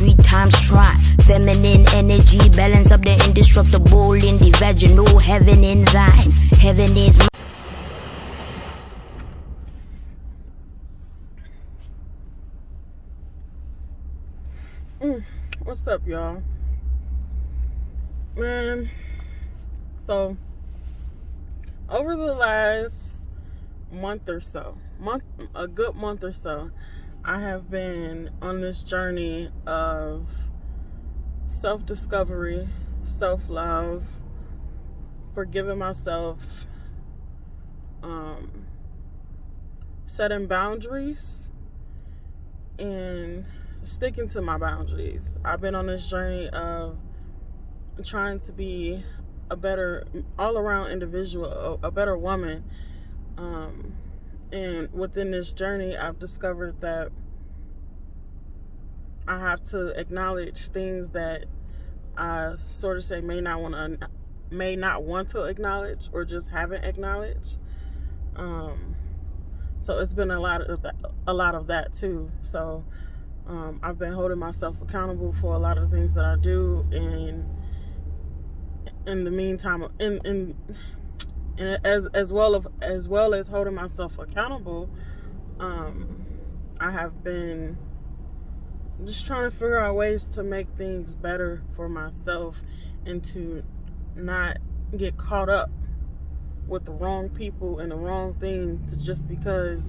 3 times try. Feminine energy, balance up the indestructible in the vaginal. Heaven in thine, heaven is my. What's up, y'all? Man, so over the last a good month or so, I have been on this journey of self-discovery, self-love, forgiving myself, setting boundaries, and sticking to my boundaries. I've been on this journey of trying to be a better all-around individual, a better woman. And within this journey, I've discovered that I have to acknowledge things that I sort of say may not want to acknowledge or just haven't acknowledged. So it's been a lot of that too. So I've been holding myself accountable for a lot of the things that I do, and in the meantime, as well as holding myself accountable, I have been just trying to figure out ways to make things better for myself and to not get caught up with the wrong people and the wrong things just because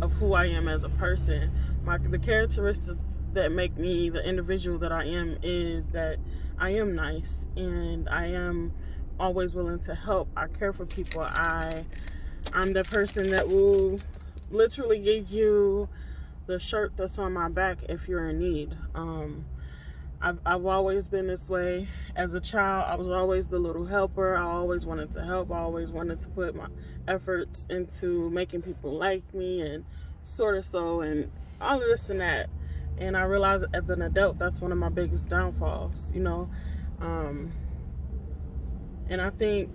of who I am as a person. The characteristics that make me the individual that I am is that I am nice and I am always willing to help. I care for people. I'm the person that will literally give you the shirt that's on my back if you're in need. I've always been this way. As a child, I was always the little helper. I always wanted to help. I always wanted to put my efforts into making people like me and and all of this and that. And I realized as an adult, that's one of my biggest downfalls, and I think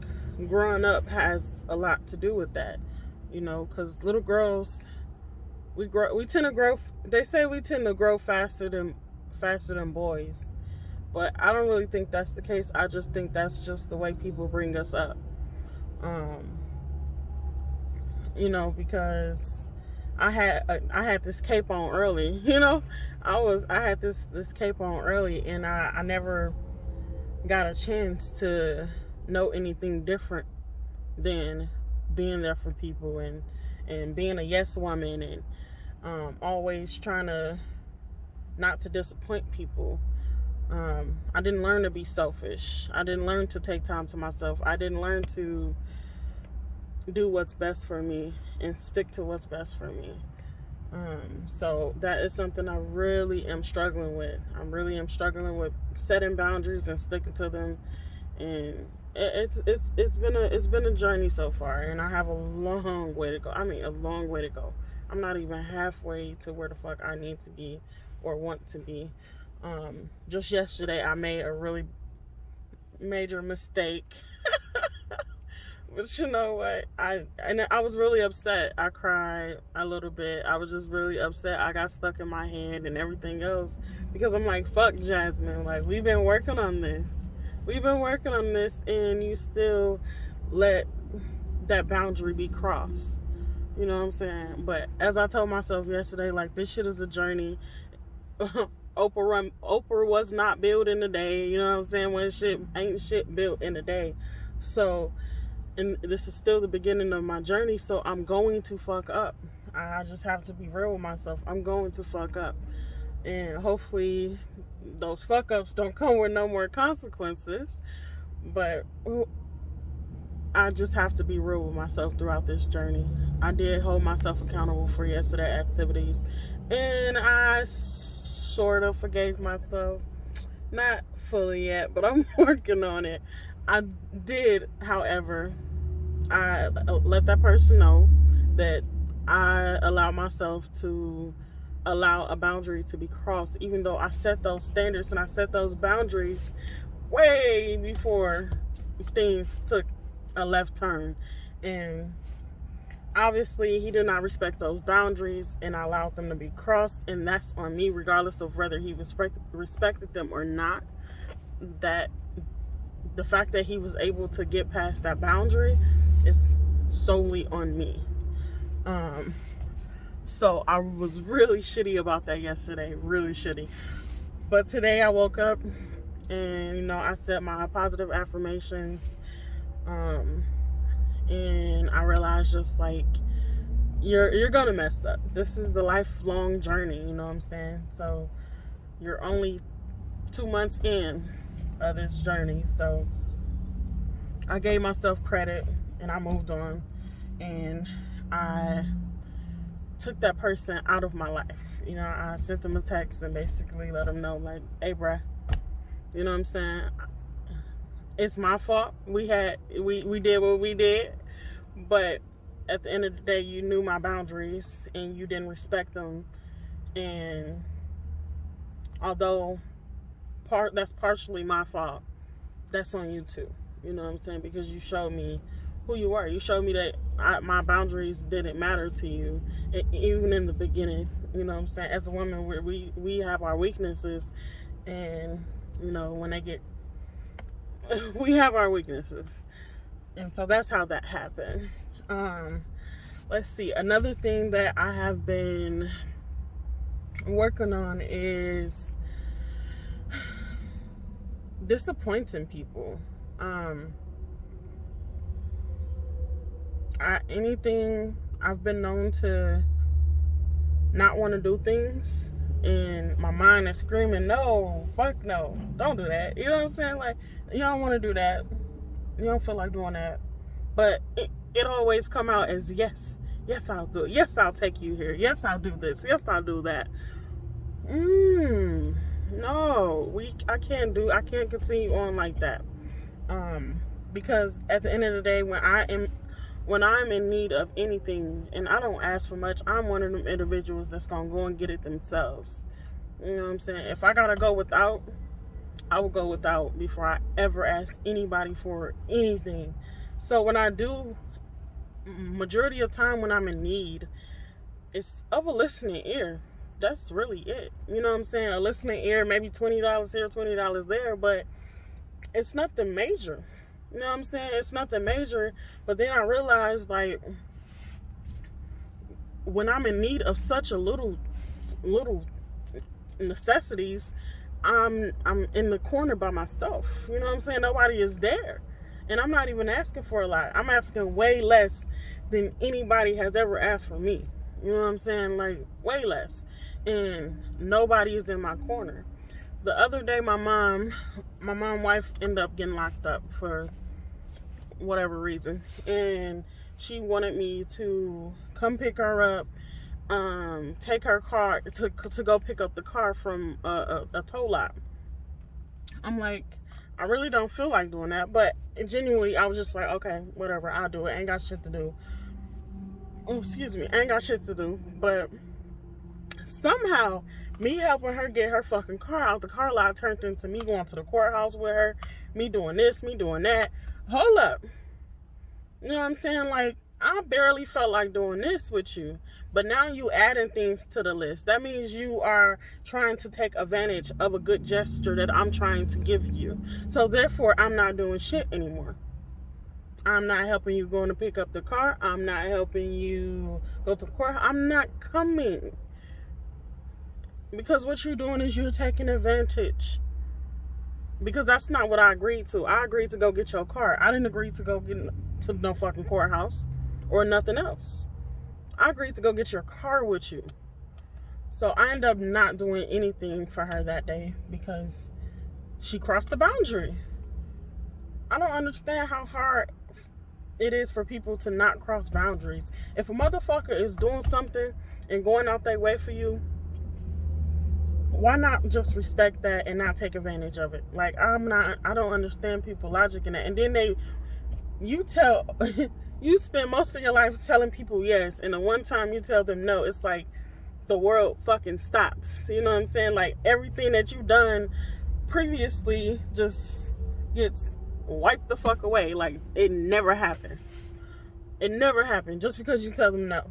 growing up has a lot to do with that, because little girls, we tend to grow. They say we tend to grow faster than boys, but I don't really think that's the case. I just think that's just the way people bring us up, because I had this cape on early, I had this cape on early, and I never got a chance to know anything different than being there for people and being a yes woman and always trying to not to disappoint people. I didn't learn to be selfish. I didn't learn to take time to myself. I didn't learn to do what's best for me and stick to what's best for me. So that is something I really am struggling with. I really am struggling with setting boundaries and sticking to them. And it's been a journey so far, and I have a long way to go. I mean, a long way to go. I'm not even halfway to where the fuck I need to be or want to be. Just yesterday, I made a really major mistake. But you know what? I was really upset. I cried a little bit. I was just really upset. I got stuck in my head and everything else because I'm like, fuck Jasmine. Like, we've been working on this. And you still let that boundary be crossed. You know what I'm saying? But as I told myself yesterday, like, this shit is a journey. Oprah was not built in a day. You know what I'm saying? When shit built in a day. So, and this is still the beginning of my journey, so I'm going to fuck up. I just have to be real with myself. I'm going to fuck up. And hopefully those fuck ups don't come with no more consequences. But I just have to be real with myself throughout this journey. I did hold myself accountable for yesterday activities, and I sort of forgave myself. Not fully yet, but I'm working on it. I did, however, I let that person know that I allowed myself to allow a boundary to be crossed, even though I set those standards and I set those boundaries way before things took a left turn. And obviously he did not respect those boundaries, and I allowed them to be crossed, and that's on me, regardless of whether he respected them or not. That the fact that he was able to get past that boundary is solely on me. So I was really shitty about that yesterday, really shitty. But today I woke up and, you know, I said my positive affirmations, and I realized just like, you're gonna mess up. This is the lifelong journey, you know what I'm saying? So you're only 2 months in of this journey. So I gave myself credit and I moved on, and I took that person out of my life. You know, I sent them a text and basically let them know, like, hey bruh, you know what I'm saying, it's my fault. We did what we did, but at the end of the day, you knew my boundaries and you didn't respect them. And although that's partially my fault, that's on you too. You know what I'm saying? Because you showed me who you were. You showed me that my boundaries didn't matter to you, even in the beginning. You know what I'm saying? As a woman, we have our weaknesses, and you know, when they get, we have our weaknesses, and so that's how that happened. Let's see. Another thing that I have been working on is disappointing people. I've been known to not want to do things, and my mind is screaming, no, fuck no, don't do that. You know what I'm saying? Like, you don't want to do that. You don't feel like doing that. But it always come out as yes, I'll do it. Yes, I'll take you here. Yes, I'll do this. Yes, I'll do that. No, I can't continue on like that. Because at the end of the day, when I'm in need of anything, and I don't ask for much, I'm one of them individuals that's gonna go and get it themselves. You know what I'm saying? If I gotta go without, I will go without before I ever ask anybody for anything. So when I do, majority of time when I'm in need, it's of a listening ear. That's really it. You know what I'm saying? A listening ear, maybe $20 here, $20 there, but it's nothing major. You know what I'm saying? It's nothing major. But then I realized, like, when I'm in need of such a little necessities, I'm in the corner by myself. You know what I'm saying? Nobody is there. And I'm not even asking for a lot. I'm asking way less than anybody has ever asked for me. You know what I'm saying? Like, way less. And nobody is in my corner. The other day, my mom wife ended up getting locked up for whatever reason. And she wanted me to come pick her up, take her car, to go pick up the car from a tow lot. I'm like, I really don't feel like doing that. But genuinely, I was just like, okay, whatever, I'll do it. I ain't got shit to do. Oh, excuse me. I ain't got shit to do. But somehow, me helping her get her fucking car out the car lot turned into me going to the courthouse with her, me doing this, me doing that. Hold up. You know what I'm saying? Like, I barely felt like doing this with you, but now you adding things to the list. That means you are trying to take advantage of a good gesture that I'm trying to give you. So therefore, I'm not doing shit anymore. I'm not helping you going to pick up the car. I'm not helping you go to the courthouse. I'm not coming. Because what you're doing is you're taking advantage. Because that's not what I agreed to. I agreed to go get your car. I didn't agree to go get to no fucking courthouse or nothing else. I agreed to go get your car with you. So I ended up not doing anything for her that day because she crossed the boundary. I don't understand how hard it is for people to not cross boundaries. If a motherfucker is doing something and going out their way for you, why not just respect that and not take advantage of it? Like, I don't understand people logic in that. And then you spend most of your life telling people yes, and the one time you tell them no, it's like the world fucking stops. You know what I'm saying? Like, everything that you've done previously just gets wiped the fuck away. Like, it never happened. It never happened just because you tell them no.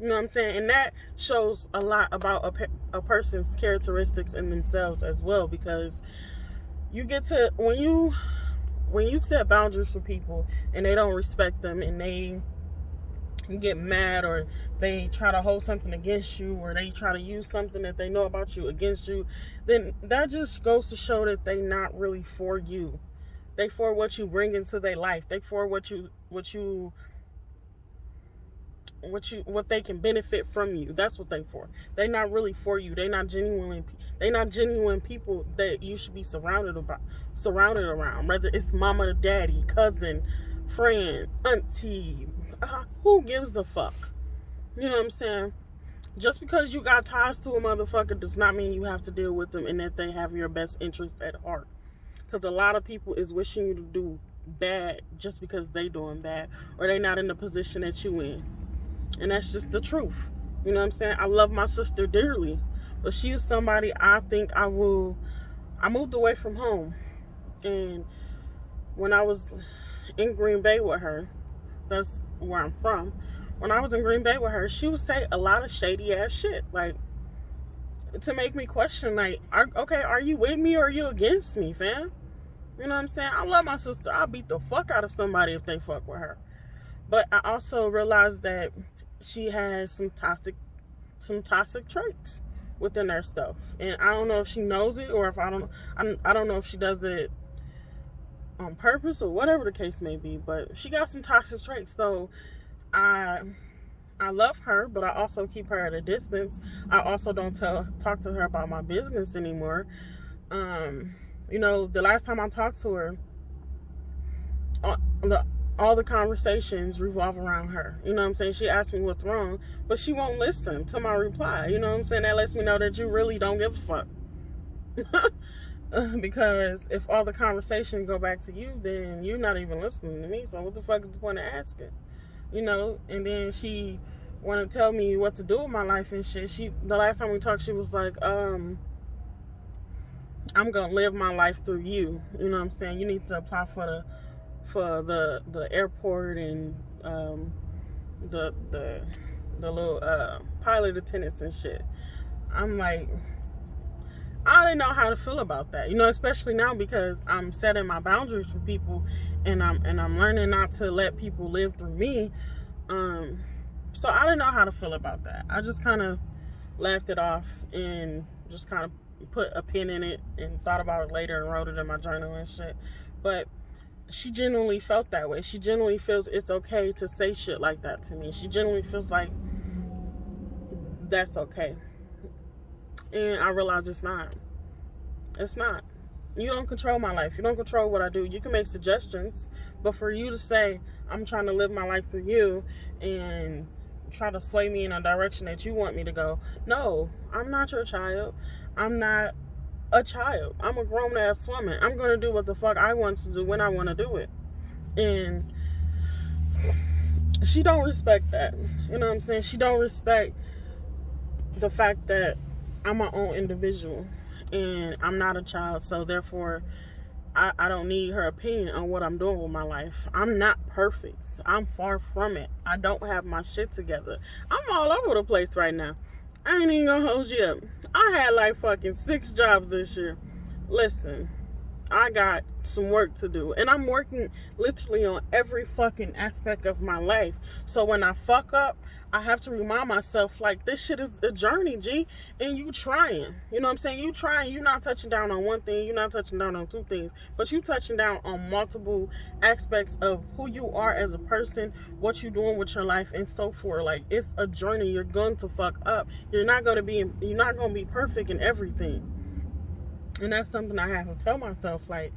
You know what I'm saying? And that shows a lot about a person's characteristics in themselves as well, because you get to, when you set boundaries for people and they don't respect them, and they get mad, or they try to hold something against you, or they try to use something that they know about you against you, then that just goes to show that they not really for you. They for what you bring into their life. They for what they can benefit from you. That's what they for. They not really for you. They not genuine people that you should be surrounded around. Whether it's mama, daddy, cousin, friend, auntie, who gives a fuck? You know what I'm saying? Just because you got ties to a motherfucker does not mean you have to deal with them and that they have your best interest at heart. Because a lot of people is wishing you to do bad just because they doing bad, or they not in the position that you in. And that's just the truth. You know what I'm saying? I love my sister dearly, but she is somebody I think I moved away from home. And when I was in Green Bay with her, that's where I'm from. When I was in Green Bay with her, she would say a lot of shady ass shit, like, to make me question, like, are you with me or are you against me, fam? You know what I'm saying? I love my sister. I'll beat the fuck out of somebody if they fuck with her. But I also realized that she has some toxic traits within herself, and I don't know if she knows it, or if I don't know if she does it on purpose or whatever the case may be. But she got some toxic traits, so I love her, but I also keep her at a distance. I also don't talk to her about my business anymore. You know, the last time I talked to her, all the conversations revolve around her. You know what I'm saying? She asked me what's wrong, but she won't listen to my reply. You know what I'm saying? That lets me know that you really don't give a fuck. Because if all the conversations go back to you, then you're not even listening to me. So what the fuck is the point of asking? You know? And then she wanted to tell me what to do with my life and shit. The last time we talked, she was like, I'm gonna live my life through you. You know what I'm saying? You need to apply for the airport and the little pilot attendants and shit. I'm like, I didn't know how to feel about that, you know, especially now because I'm setting my boundaries for people, and I'm learning not to let people live through me. So I didn't know how to feel about that. I just kind of laughed it off and just kind of put a pin in it and thought about it later and wrote it in my journal and shit. But she genuinely felt that way. She genuinely feels it's okay to say shit like that to me. She genuinely feels like that's okay. And I realized it's not. It's not. You don't control my life. You don't control what I do. You can make suggestions, but for you to say, I'm trying to live my life through you and try to sway me in a direction that you want me to go. No, I'm not your child. I'm not a child. I'm a grown-ass woman. I'm going to do what the fuck I want to do when I want to do it. And she don't respect that. You know what I'm saying? She don't respect the fact that I'm my own individual and I'm not a child, so therefore I don't need her opinion on what I'm doing with my life. I'm not perfect. I'm far from it. I don't have my shit together. I'm all over the place right now. I ain't even gonna hold you up. I had like fucking 6 jobs this year. Listen, I got some work to do, and I'm working literally on every fucking aspect of my life. So when I fuck up, I have to remind myself, like, this shit is a journey, G, and you trying. You know what I'm saying? You trying. You're not touching down on one thing. You're not touching down on 2 things, but you touching down on multiple aspects of who you are as a person, what you doing with your life, and so forth. Like, it's a journey. You're going to fuck up. You're not gonna be perfect in everything. And that's something I have to tell myself. Like,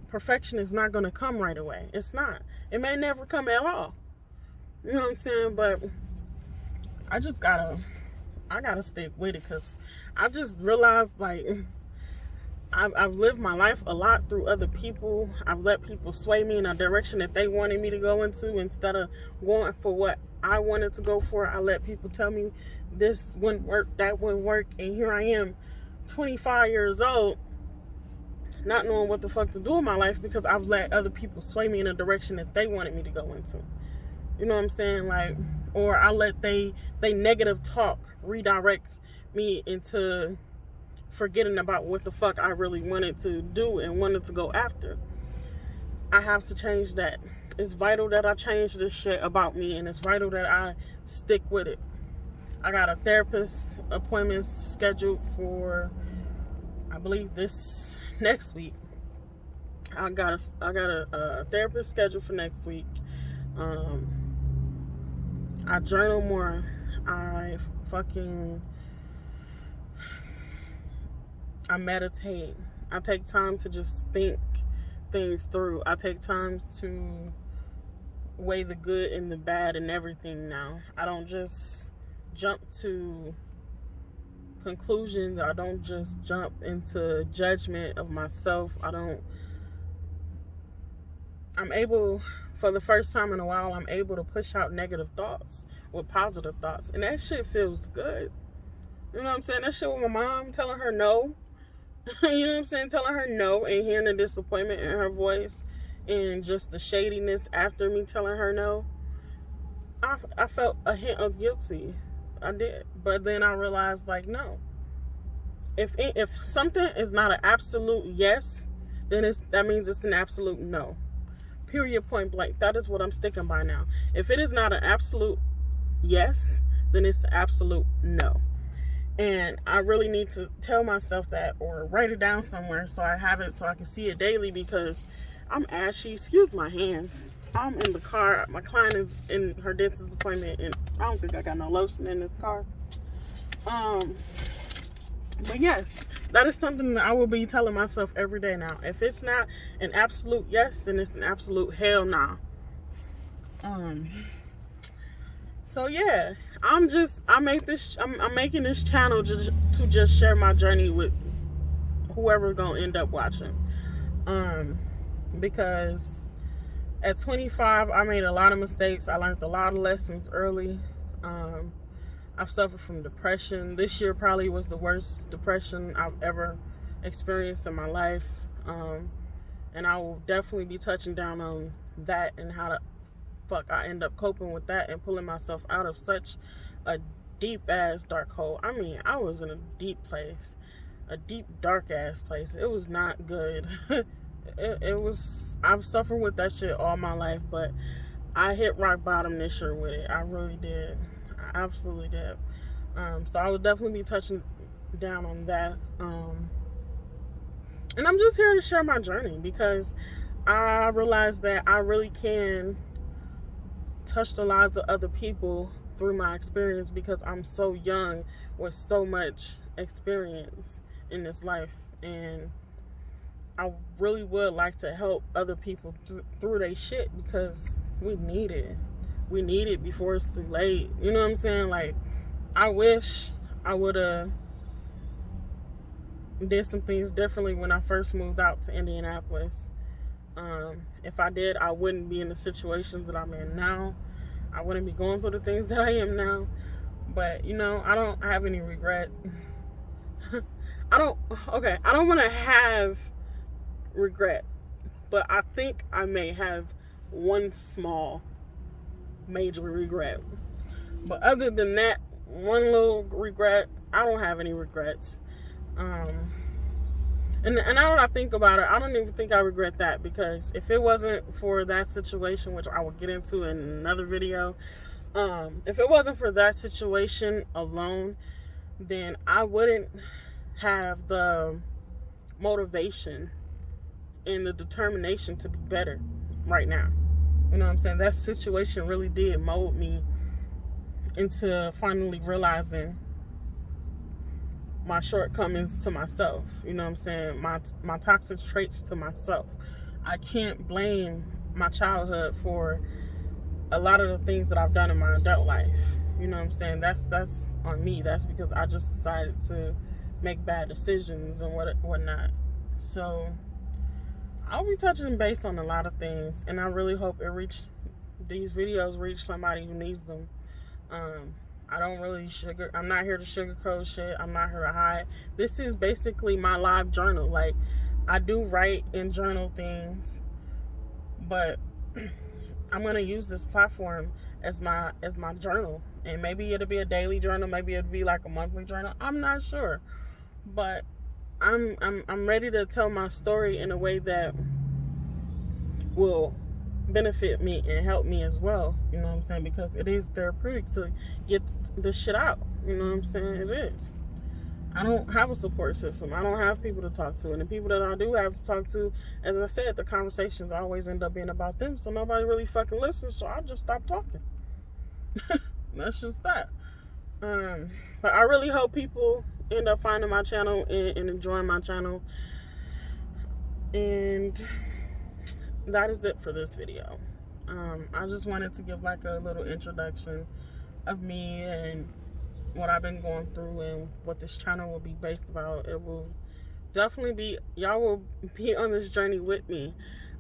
perfection is not going to come right away. It's not. It may never come at all. You know what I'm saying? But I gotta stick with it, because I just realized, like, I've lived my life a lot through other people. I've let people sway me in a direction that they wanted me to go into instead of going for what I wanted to go for. I let people tell me this wouldn't work, that wouldn't work, and here I am, 25 years old, not knowing what the fuck to do in my life because I've let other people sway me in a direction that they wanted me to go into. You know what I'm saying? Like, or I let they negative talk redirect me into forgetting about what the fuck I really wanted to do and wanted to go after. I have to change that. It's vital that I change this shit about me, and it's vital that I stick with it. I got a therapist appointment scheduled for, I believe, this next week. I got a therapist scheduled for next week. I journal more. I meditate. I take time to just think things through. I take time to weigh the good and the bad and everything now. I don't just jump to conclusions. I don't just jump into judgment of myself. I'm able, for the first time in a while, I'm able to push out negative thoughts with positive thoughts. And that shit feels good. You know what I'm saying? That shit with my mom, telling her no. You know what I'm saying? Telling her no and hearing the disappointment in her voice and just the shadiness after me telling her no. I felt a hint of guilty. I did. But then I realized, like, no. If something is not an absolute yes, then that means it's an absolute no. Period, point blank. That is what I'm sticking by now. If it is not an absolute yes, then it's an absolute no. And I really need to tell myself that, or write it down somewhere so I have it so I can see it daily, because I'm ashy. Excuse my hands. I'm in the car. My client is in her dentist appointment, and I don't think I got no lotion in this car. But yes, that is something that I will be telling myself every day now. If it's not an absolute yes, then it's an absolute hell no. So yeah, I'm making this channel to just share my journey with whoever's gonna end up watching. Because at 25, I made a lot of mistakes. I learned a lot of lessons early. I've suffered from depression. This year probably was the worst depression I've ever experienced in my life. And I will definitely be touching down on that and how the fuck I end up coping with that and pulling myself out of such a deep ass dark hole. I mean, I was in a deep place, a deep dark ass place. It was not good. I've suffered with that shit all my life, but I hit rock bottom this year with it. I really did. I absolutely did. So I will definitely be touching down on that. And I'm just here to share my journey, because I realized that I really can touch the lives of other people through my experience, because I'm so young with so much experience in this life. And I really would like to help other people through their shit, because we need it. We need it before it's too late. You know what I'm saying? Like, I wish I would have did some things differently when I first moved out to Indianapolis. If I did, I wouldn't be in the situations that I'm in now. I wouldn't be going through the things that I am now. But, you know, I don't have any regret. I don't want to have regret, but I think I may have one small major regret. But other than that one little regret, I don't have any regrets. And now that I think about it, I don't even think I regret that, because if it wasn't for that situation, which I will get into in another video, if it wasn't for that situation alone, then I wouldn't have the motivation and the determination to be better right now. You know what I'm saying? That situation really did mold me into finally realizing my shortcomings to myself. You know what I'm saying? My toxic traits to myself. I can't blame my childhood for a lot of the things that I've done in my adult life. You know what I'm saying? That's on me. That's because I just decided to make bad decisions and whatnot. So I'll be touching base on a lot of things, and I really hope these videos reach somebody who needs them. I'm not here to sugarcoat shit. I'm not here to hide. This is basically my live journal. Like, I do write and journal things, but I'm going to use this platform as my journal. And maybe it'll be a daily journal, maybe it'll be like a monthly journal. I'm not sure. But I'm ready to tell my story in a way that will benefit me and help me as well. You know what I'm saying? Because it is therapeutic to get this shit out. You know what I'm saying? It is. I don't have a support system. I don't have people to talk to. And the people that I do have to talk to, as I said, the conversations always end up being about them. So nobody really fucking listens. So I just stop talking. That's just that. But I really hope people end up finding my channel and enjoying my channel. And that is it for this video. I just wanted to give like a little introduction of me and what I've been going through and what this channel will be based about. It will definitely be, y'all will be on this journey with me.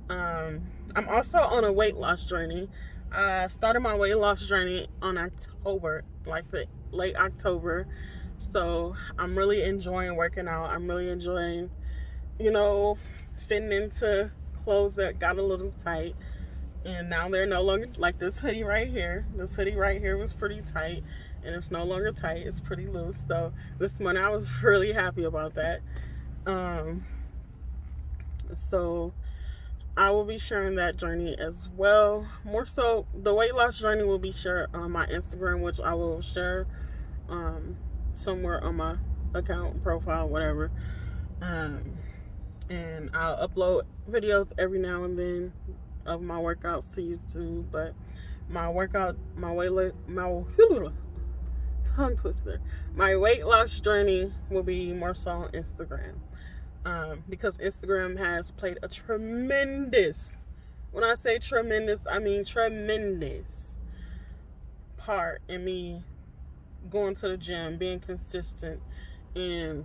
I'm also on a weight loss journey. I started my weight loss journey on October, like the late October. So I'm really enjoying working out. I'm really enjoying, you know, fitting into clothes that got a little tight. And now they're no longer, like this hoodie right here. This hoodie right here was pretty tight. And it's no longer tight. It's pretty loose. So this morning I was really happy about that. So I will be sharing that journey as well. More so, the weight loss journey will be shared on my Instagram, which I will share somewhere on my account, profile, whatever. And I'll upload videos every now and then of my workouts to YouTube. But my workout, tongue twister. My weight loss journey will be more so on Instagram. Because Instagram has played a tremendous, when I say tremendous, I mean tremendous part in me going to the gym, being consistent, and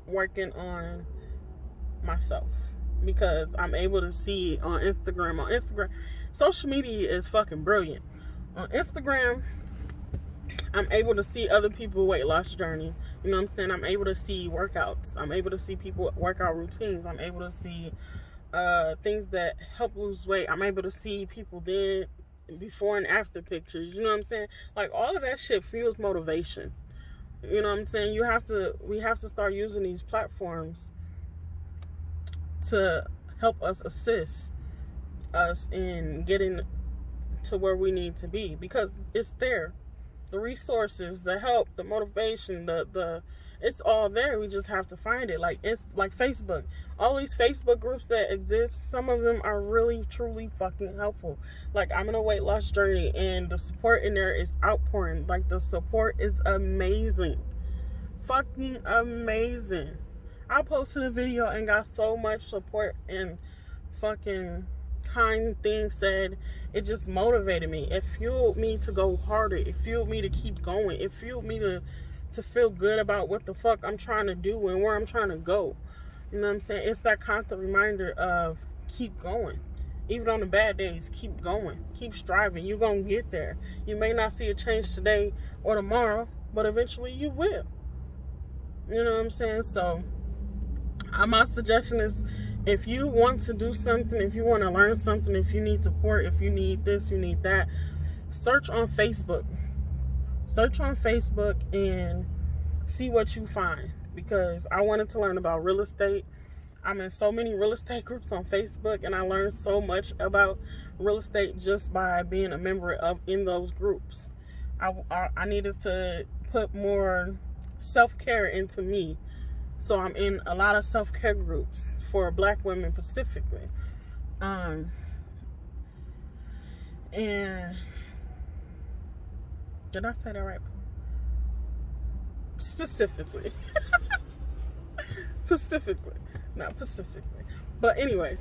working on myself. Because I'm able to see on Instagram, social media is fucking brilliant. On Instagram, I'm able to see other people's weight loss journey. You know what I'm saying? I'm able to see workouts. I'm able to see people workout routines. I'm able to see things that help lose weight. I'm able to see people then, before and after pictures. You know what I'm saying? Like, all of that shit fuels motivation. You know what I'm saying? We have to start using these platforms to help us assist us in getting to where we need to be, because it's there. The resources, the help, the motivation, it's all there. We just have to find it. Like, it's like Facebook. All these Facebook groups that exist, some of them are really, truly fucking helpful. Like, I'm in a weight loss journey, and the support in there is outpouring. Like, the support is amazing. Fucking amazing. I posted a video and got so much support and fucking kind things said. It just motivated me. It fueled me to go harder. It fueled me to keep going. It fueled me to feel good about what the fuck I'm trying to do and where I'm trying to go. You know what I'm saying? It's that constant reminder of keep going. Even on the bad days, keep going. Keep striving. You're going to get there. You may not see a change today or tomorrow, but eventually you will. You know what I'm saying? So my suggestion is, if you want to do something, if you want to learn something, if you need support, if you need this, you need that, search on Facebook. Search on Facebook and see what you find. Because I wanted to learn about real estate. I'm in so many real estate groups on Facebook, and I learned so much about real estate just by being a member in those groups. I needed to put more self-care into me. So I'm in a lot of self-care groups for Black women specifically. And did I say that right? Specifically. Specifically. Not Pacifically. But anyways,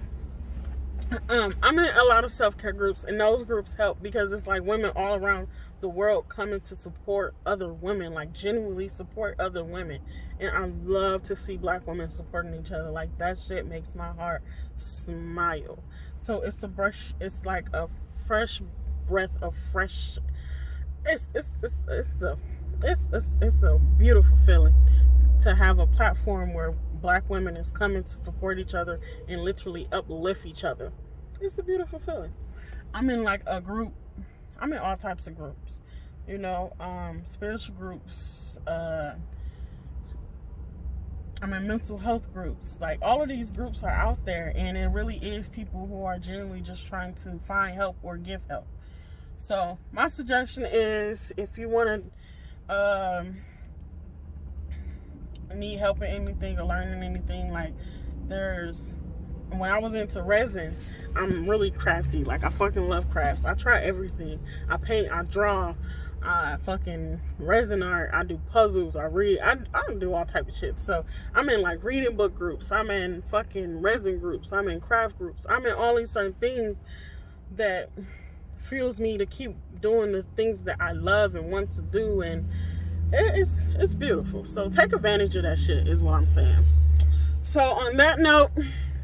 I'm in a lot of self-care groups, and those groups help because it's like women all around the world coming to support other women, like genuinely support other women. And I love to see Black women supporting each other. Like, that shit makes my heart smile. So it's like a fresh breath of fresh. It's a beautiful feeling to have a platform where Black women is coming to support each other and literally uplift each other. It's a beautiful feeling. I'm in like a group I'm in all types of groups, you know, spiritual groups, I'm in mental health groups. Like, all of these groups are out there, and it really is people who are genuinely just trying to find help or give help. So my suggestion is, if you want to need help in anything or learning anything, like, when I was into resin, I'm really crafty. Like, I fucking love crafts. I try everything. I paint, I draw, I fucking resin art, I do puzzles, I read, I do all type of shit. So I'm in like reading book groups, I'm in fucking resin groups, I'm in craft groups, I'm in all these certain things that fuels me to keep doing the things that I love and want to do, and it's beautiful. So take advantage of that shit is what I'm saying. So on that note,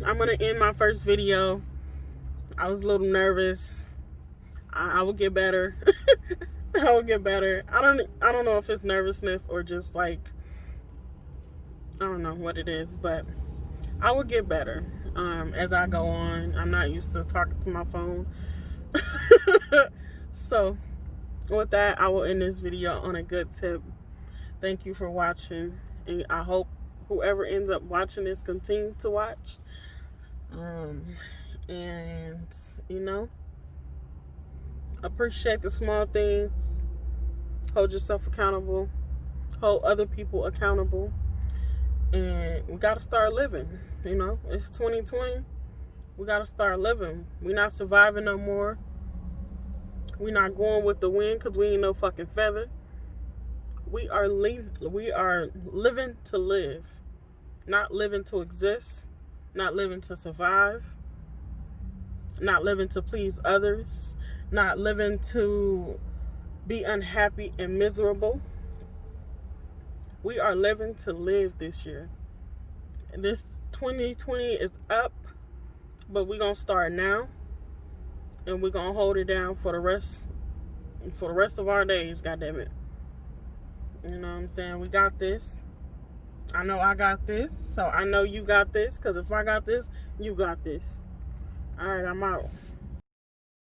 I'm gonna end my first video. I was a little nervous. I will get better. I will get better. I don't know if it's nervousness or just like, I don't know what it is, but I will get better as I go on. I'm not used to talking to my phone. So with that, I will end this video on a good tip. Thank you for watching, and I hope whoever ends up watching this continue to watch. And you know, appreciate the small things. Hold yourself accountable. Hold other people accountable. And we gotta start living. You know, it's 2020. We gotta start living. We're not surviving no more. We're not going with the wind because we ain't no fucking feather. We are living to live. Not living to exist. Not living to survive. Not living to please others. Not living to be unhappy and miserable. We are living to live this year. And this 2020 is up, but we're gonna start now, and we're gonna hold it down for the rest of our days. Goddamn it! You know what I'm saying? We got this. I know I got this, so I know you got this. Cause if I got this, you got this. All right, I'm out.